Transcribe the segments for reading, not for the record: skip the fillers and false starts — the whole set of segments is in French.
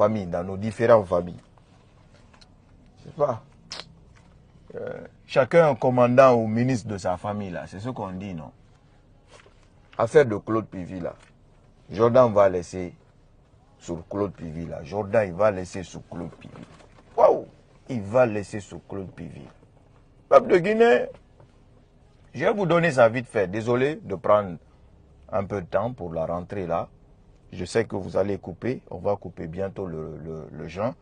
familles, dans nos différentes familles. Je sais pas. Chacun un commandant ou ministre de sa famille, là. C'est ce qu'on dit, non? Affaire de Claude Pivy, là. Jordan va laisser sur Claude Pivy, là. Jordan, il va laisser sur Claude Pivy. Waouh! Il va laisser sur Claude Pivy. Peuple de Guinée, je vais vous donner ça vite fait. Désolé de prendre un peu de temps pour la rentrée, là. Je sais que vous allez couper. On va couper bientôt le jeûne.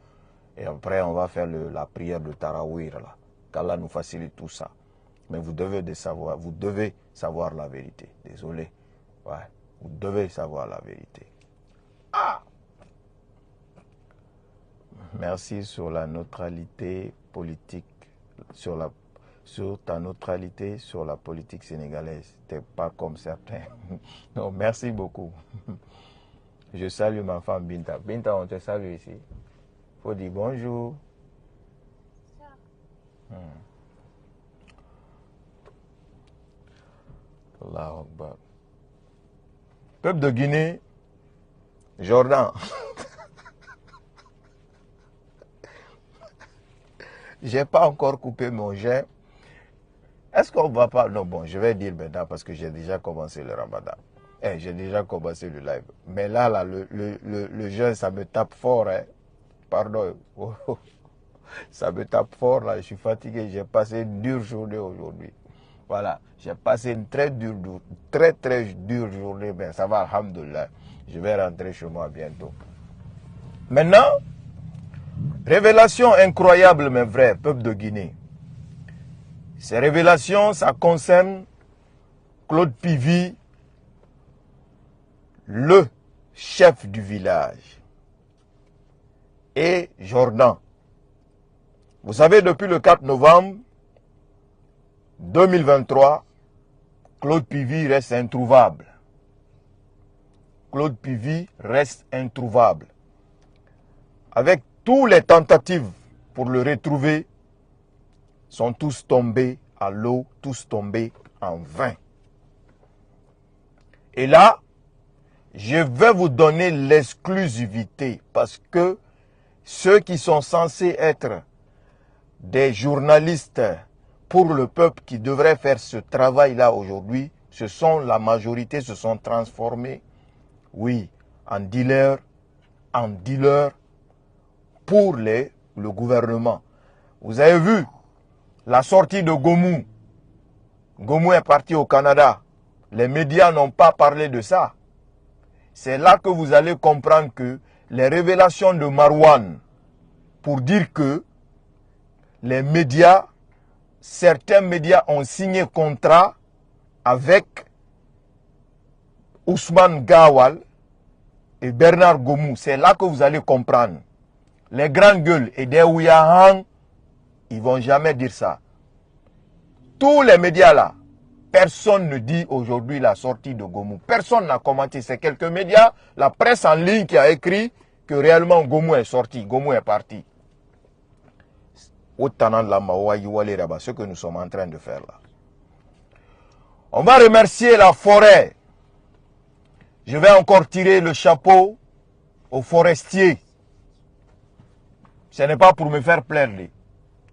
Et après, on va faire la prière de Tarawih, là. Qu'Allah nous facilite tout ça. Mais vous devez savoir la vérité. Désolé. Ouais. Vous devez savoir la vérité. Ah! Merci sur la neutralité politique, sur ta neutralité sur la politique sénégalaise. T'es pas comme certains. Non, merci beaucoup. Je salue ma femme Binta. Binta, on te salue ici. Faut dire bonjour. Allahu Akbar. Peuple de Guinée, Jordan. J'ai pas encore coupé mon jeûne. Est-ce qu'on va pas... Non, bon, je vais dire maintenant parce que j'ai déjà commencé le ramadan. J'ai déjà commencé le live. Mais là le jeûne, ça me tape fort. Hein. Pardon. Ça me tape fort, là. Je suis fatigué. J'ai passé une dure journée aujourd'hui. Voilà. J'ai passé une très dure journée. Mais ça va, alhamdoulilah. Je vais rentrer chez moi bientôt. Maintenant, révélation incroyable, mes frères, peuple de Guinée. Ces révélations, ça concerne Claude Pivy, le chef du village, et Jordan. Vous savez, depuis le 4 novembre 2023, Claude Pivy reste introuvable. Claude Pivy reste introuvable. Avec toutes les tentatives pour le retrouver, sont tous tombés à l'eau, tous tombés en vain. Et là, je vais vous donner l'exclusivité parce que ceux qui sont censés être des journalistes pour le peuple qui devraient faire ce travail-là aujourd'hui, la majorité se sont transformés, oui, en dealers pour le gouvernement. Vous avez vu la sortie de Gomu. Gomu est parti au Canada. Les médias n'ont pas parlé de ça. C'est là que vous allez comprendre que les révélations de Marouane pour dire que les médias, certains médias ont signé contrat avec Ousmane Gawal et Bernard Gomu. C'est là que vous allez comprendre. Les grandes gueules et des Ouyahan, ils ne vont jamais dire ça. Tous les médias là, personne ne dit aujourd'hui la sortie de Gomu. Personne n'a commenté. C'est quelques médias, la presse en ligne qui a écrit que réellement Gomu est sorti, Gomu est parti. Ce que nous sommes en train de faire là. On va remercier la forêt. Je vais encore tirer le chapeau aux forestiers. Ce n'est pas pour me faire plaindre.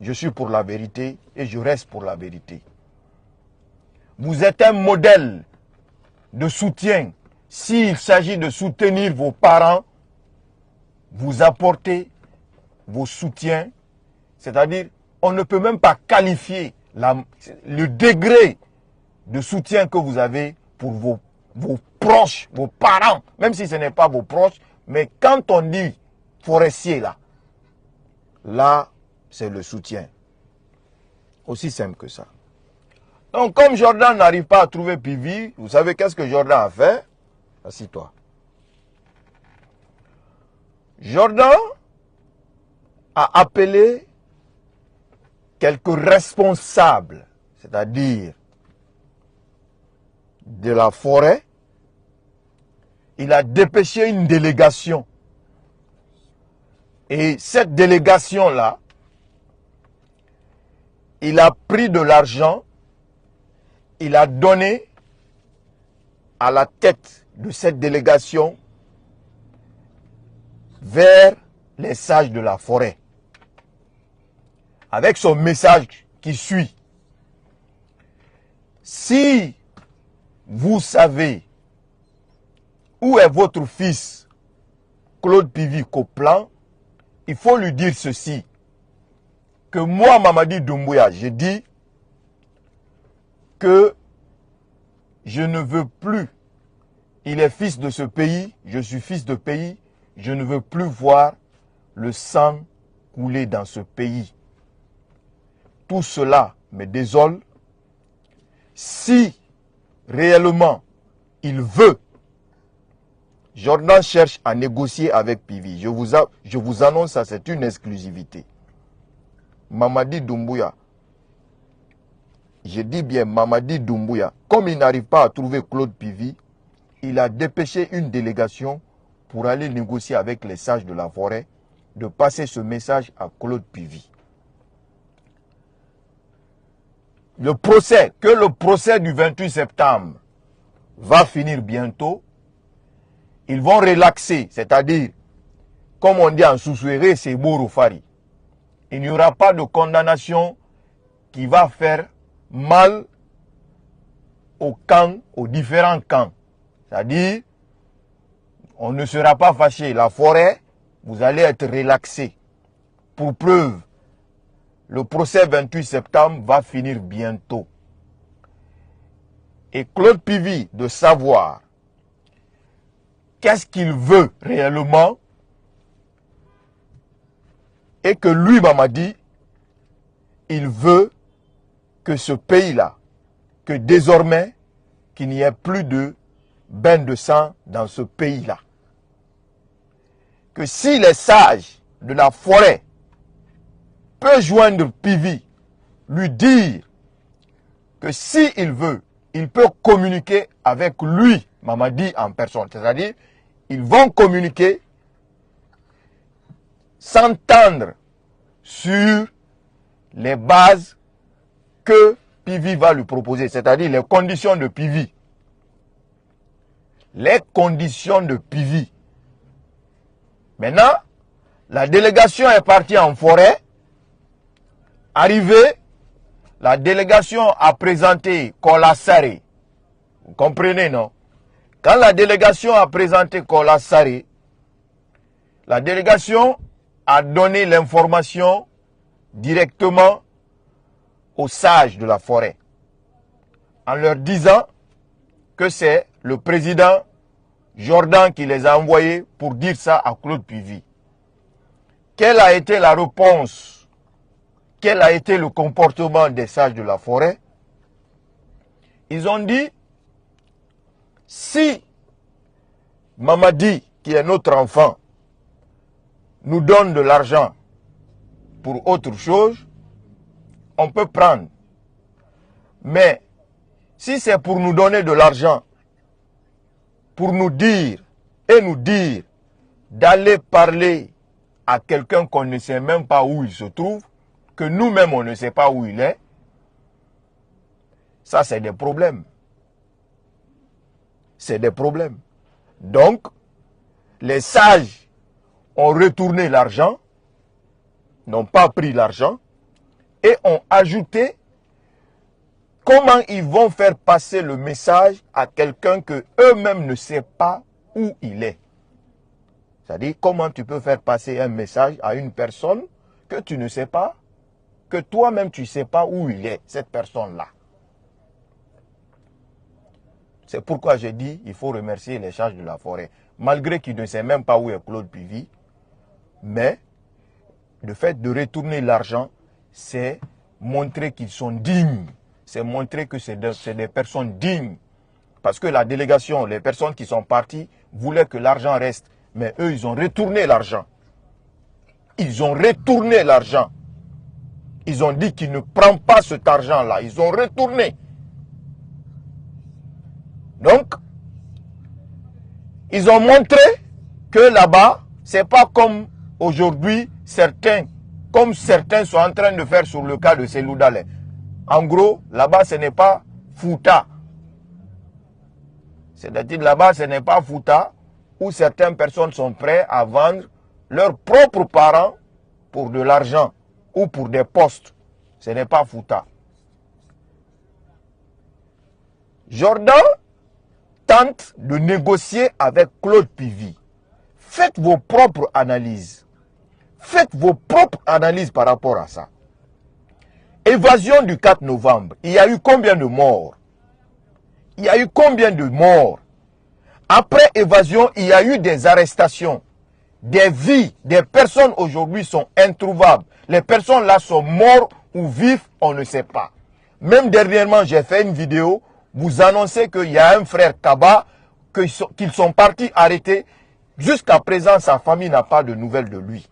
Je suis pour la vérité et je reste pour la vérité. Vous êtes un modèle de soutien. S'il s'agit de soutenir vos parents, vous apportez vos soutiens. C'est-à-dire, on ne peut même pas qualifier le degré de soutien que vous avez pour vos proches, vos parents, même si ce n'est pas vos proches. Mais quand on dit forestier là, c'est le soutien. Aussi simple que ça. Donc, comme Jordan n'arrive pas à trouver Pivy, vous savez qu'est-ce que Jordan a fait? Assis-toi. Jordan a appelé quelques responsables, c'est-à-dire de la forêt. Il a dépêché une délégation. Et cette délégation-là, il a pris de l'argent, il a donné à la tête de cette délégation vers les sages de la forêt. Avec son message qui suit. Si vous savez où est votre fils Claude Pivi Coplan, il faut lui dire ceci. Que moi, Mamadi Doumbouya, j'ai dit que je ne veux plus. Il est fils de ce pays, je suis fils de pays. Je ne veux plus voir le sang couler dans ce pays. Tout cela me désole. Si réellement il veut, Jordan cherche à négocier avec Pivi. Je vous annonce ça, c'est une exclusivité. Mamadi Doumbouya, je dis bien Mamadi Doumbouya, comme il n'arrive pas à trouver Claude Pivi, il a dépêché une délégation pour aller négocier avec les sages de la forêt, de passer ce message à Claude Pivi. Le procès du 28 septembre va finir bientôt. Ils vont relaxer, c'est-à-dire, comme on dit en Sousouéré, c'est Borofari. Il n'y aura pas de condamnation qui va faire mal aux camps, aux différents camps. C'est-à-dire, on ne sera pas fâché. La forêt, vous allez être relaxé. Pour preuve, le procès 28 septembre va finir bientôt. Et Claude Pivi de savoir qu'est-ce qu'il veut réellement et que lui, Mamadi, il veut que ce pays-là, que désormais, qu'il n'y ait plus de bain de sang dans ce pays-là. Que si les sages de la forêt peuvent joindre Pivi, lui dire que s'il veut, il peut communiquer avec lui, Mamadi, en personne. C'est-à-dire, ils vont communiquer, s'entendre sur les bases que Pivi va lui proposer, c'est-à-dire les conditions de Pivi. Les conditions de Pivi. Maintenant, la délégation est partie en forêt. Arrivée, la délégation a présenté Kolasare. Vous comprenez, non? Quand la délégation a présenté Kolasare, la délégation a donné l'information directement aux sages de la forêt, en leur disant que c'est le président Jordan qui les a envoyés pour dire ça à Claude Pivi. Quelle a été la réponse? Quel a été le comportement des sages de la forêt? Ils ont dit, si Mamadi, qui est notre enfant, nous donne de l'argent pour autre chose, on peut prendre. Mais si c'est pour nous donner de l'argent, pour nous dire et nous dire d'aller parler à quelqu'un qu'on ne sait même pas où il se trouve, que nous-mêmes on ne sait pas où il est, ça c'est des problèmes. C'est des problèmes. Donc, les sages ont retourné l'argent, n'ont pas pris l'argent, et ont ajouté comment ils vont faire passer le message à quelqu'un que eux-mêmes ne savent pas où il est. C'est-à-dire, comment tu peux faire passer un message à une personne que tu ne sais pas, que toi-même tu ne sais pas où il est, cette personne-là. C'est pourquoi j'ai dit, il faut remercier les sages de la forêt. Malgré qu'ils ne savent même pas où est Claude Pivi, mais le fait de retourner l'argent, c'est montrer qu'ils sont dignes. C'est montrer que c'est des personnes dignes. Parce que la délégation, les personnes qui sont parties, voulaient que l'argent reste. Mais eux, ils ont retourné l'argent. Ils ont retourné l'argent. Ils ont dit qu'ils ne prennent pas cet argent-là. Ils ont retourné. Donc, ils ont montré que là-bas, ce n'est pas comme aujourd'hui, certains sont en train de faire sur le cas de Selou Dale. En gros, là-bas, ce n'est pas Fouta. C'est-à-dire, là-bas, ce n'est pas Fouta, où certaines personnes sont prêtes à vendre leurs propres parents pour de l'argent ou pour des postes. Ce n'est pas Fouta. Jordan tente de négocier avec Claude Pivy. Faites vos propres analyses. Faites vos propres analyses par rapport à ça. Évasion du 4 novembre. Il y a eu combien de morts? Il y a eu combien de morts? Après évasion, il y a eu des arrestations. Des vies, des personnes aujourd'hui sont introuvables. Les personnes là sont mortes ou vives, on ne sait pas. Même dernièrement, j'ai fait une vidéo. Vous annoncez qu'il y a un frère Kaba, qu'ils sont partis arrêter. Jusqu'à présent, sa famille n'a pas de nouvelles de lui.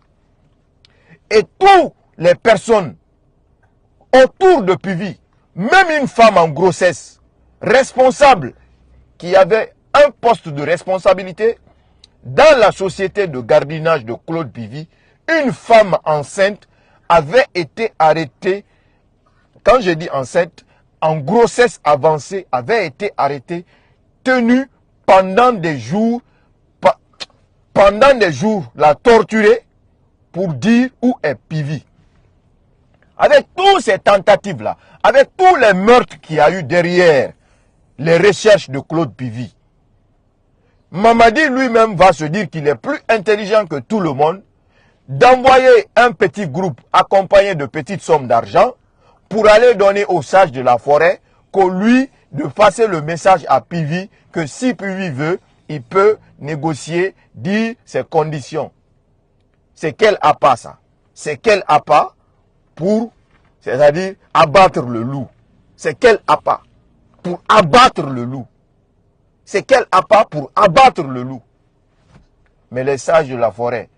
Et toutes les personnes autour de Pivy, même une femme en grossesse, responsable, qui avait un poste de responsabilité, dans la société de gardiennage de Claude Pivy, une femme enceinte avait été arrêtée. Quand je dis enceinte, en grossesse avancée, avait été arrêtée, tenue pendant des jours, la torturer pour dire où est Pivy. Avec toutes ces tentatives-là, avec tous les meurtres qu'il y a eu derrière les recherches de Claude Pivy, Mamadi lui-même va se dire qu'il est plus intelligent que tout le monde, d'envoyer un petit groupe accompagné de petites sommes d'argent pour aller donner aux sages de la forêt qu'au lui de passer le message à Pivy que si Pivy veut, il peut négocier, dire ses conditions. C'est quel appât ça? C'est quel appât pour, c'est-à-dire abattre le loup? C'est quel appât pour abattre le loup? C'est quel appât pour abattre le loup? Mais les sages de la forêt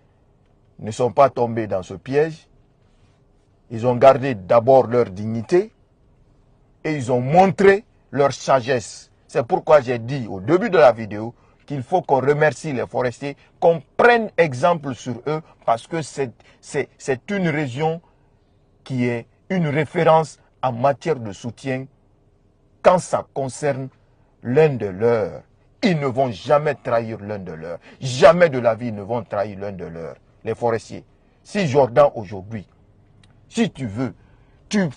ne sont pas tombés dans ce piège. Ils ont gardé d'abord leur dignité et ils ont montré leur sagesse. C'est pourquoi j'ai dit au début de la vidéo qu'il faut qu'on remercie les forestiers, qu'on prenne exemple sur eux parce que c'est une région qui est une référence en matière de soutien quand ça concerne l'un de leurs. Ils ne vont jamais trahir l'un de leurs. Jamais de la vie ils ne vont trahir l'un de leurs. Les forestiers. Si Jordan aujourd'hui, si tu veux, tu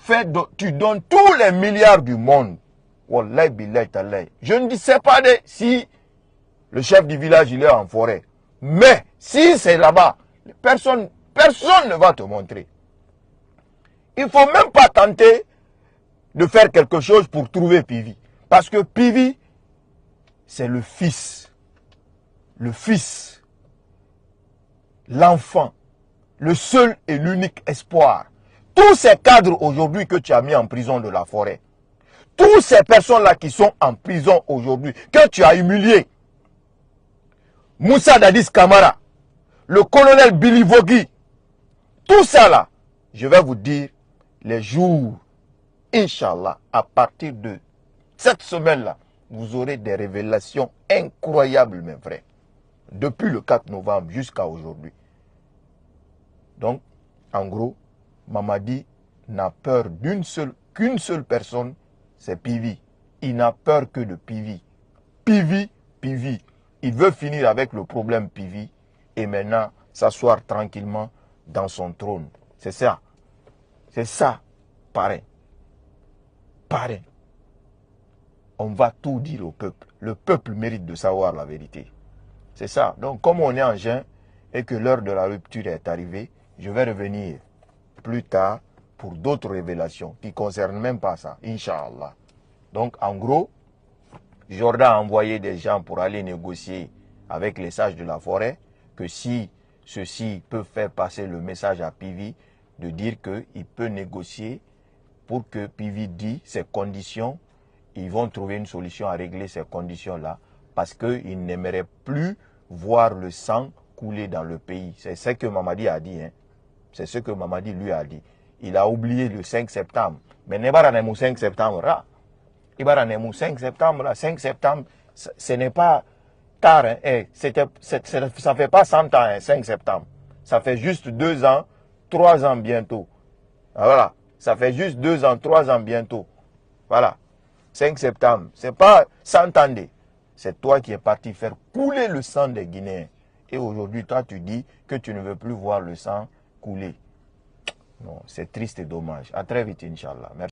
donnes tous les milliards du monde. Wallahi billahi tallahi. Je ne sais pas si le chef du village il est en forêt. Mais si c'est là-bas, personne ne va te montrer. Il ne faut même pas tenter de faire quelque chose pour trouver Pivy. Parce que Pivy, c'est le fils, l'enfant, le seul et l'unique espoir. Tous ces cadres aujourd'hui que tu as mis en prison de la forêt, toutes ces personnes-là qui sont en prison aujourd'hui, que tu as humiliés, Moussa Dadis Kamara, le colonel Billy Vogui, tout ça là, je vais vous dire, les jours, Inch'Allah, à partir de cette semaine-là, vous aurez des révélations incroyables, mes frères. Depuis le 4 novembre jusqu'à aujourd'hui. Donc, en gros, Mamadi n'a peur qu'une seule personne, c'est Pivy. Il n'a peur que de Pivy. Pivy. Il veut finir avec le problème Pivy et maintenant s'asseoir tranquillement dans son trône. C'est ça. C'est ça, parrain. Parrain. On va tout dire au peuple. Le peuple mérite de savoir la vérité. C'est ça. Donc, comme on est en juin et que l'heure de la rupture est arrivée, je vais revenir plus tard pour d'autres révélations qui ne concernent même pas ça, Inch'Allah. Donc, en gros, Jordan a envoyé des gens pour aller négocier avec les sages de la forêt que si ceux-ci peuvent faire passer le message à Pivy de dire qu'il peut négocier pour que Pivy dise ses conditions. Ils vont trouver une solution à régler ces conditions-là parce qu'ils n'aimeraient plus voir le sang couler dans le pays. C'est ce que Mamadi a dit. Hein. C'est ce que Mamadi lui a dit. Il a oublié le 5 septembre. Mais n'est pas le 5 septembre là. Il va le 5 septembre là. 5 septembre, ce n'est pas tard. Hein. Ça ne fait pas 100 ans, hein, 5 septembre. Ça fait juste 2 ans, 3 ans bientôt. Voilà. Ça fait juste 2 ans, 3 ans bientôt. Voilà. 5 septembre, c'est pas 100 ans. C'est toi qui es parti faire couler le sang des Guinéens. Et aujourd'hui, toi, tu dis que tu ne veux plus voir le sang couler. Non, c'est triste et dommage. À très vite, Inch'Allah. Merci.